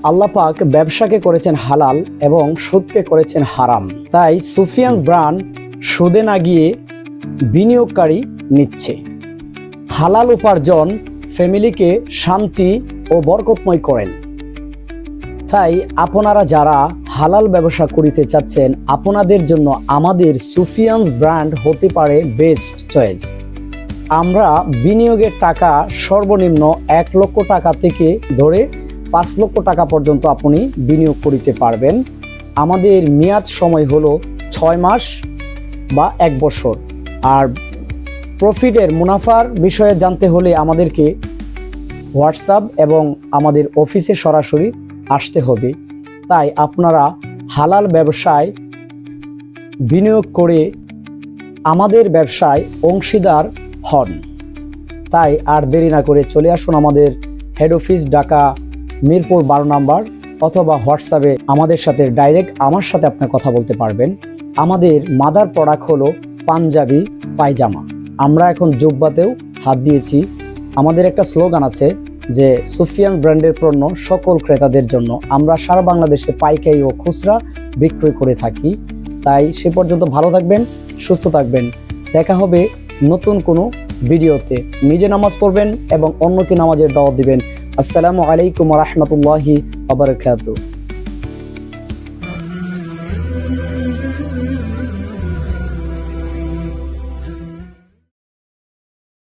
আল্লাহ পাক ব্যবসাকে করেছেন হালাল এবং সুদকে করেছেন হারাম। তাই সুফিয়ানস ব্র্যান্ড সুদে না গিয়ে বিনিয়োগকারী নিচ্ছে। হালাল উপার্জন ফ্যামিলিকে শান্তি ও বরকতময় করেন। তাই আপনারা যারা হালাল ব্যবসা করিতে চাচ্ছেন, আপনাদের জন্য আমাদের সুফিয়ানস ব্র্যান্ড হতে পারে বেস্ট চয়েস। আমরা বিনিয়োগের টাকা সর্বনিম্ন 1 লক্ষ টাকা থেকে ধরে 5 লক্ষ টাকা পর্যন্ত আপনি বিনিয়োগ করিতে পারবেন। আমাদের মেয়াদ সময় হলো 6 মাস বা 1 বছর। আর প্রফিটের মুনাফার বিষয়ে জানতে হলে আমাদেরকে হোয়াটসঅ্যাপ এবং আমাদের অফিসে সরাসরি আসতে হবে। তাই আপনারা হালাল ব্যবসায় বিনিয়োগ করে আমাদের ব্যবসায় অংশীদার হন। তাই আর দেরি না করে চলে আসুন আমাদের হেড অফিস, ঢাকা মিরপুর 12 নম্বর, অথবা হোয়াটসঅ্যাপে আমাদের সাথে ডাইরেক্ট আমার সাথে আপনি কথা বলতে পারবেন। আমাদের মাদার প্রোডাক্ট হলো পাঞ্জাবি পায়জামা। আমরা এখন জুব্বাতেও হাত দিয়েছি। আমাদের একটা স্লোগান আছে যে সুফিয়ান ব্র্যান্ডের পণ্য সকল ক্রেতাদের জন্য। আমরা সারা বাংলাদেশে পাইকারি ও খুচরা বিক্রয় করে থাকি। তাই সে পর্যন্ত ভালো থাকবেন, সুস্থ থাকবেন। দেখা হবে নতুন কোনো ভিডিওতে। নিজে নামাজ পড়বেন এবং অন্যকে নামাজের দাওয়াত দিবেন। আসসালামু আলাইকুম ওয়া রাহমাতুল্লাহি ওয়া বারাকাতুহু।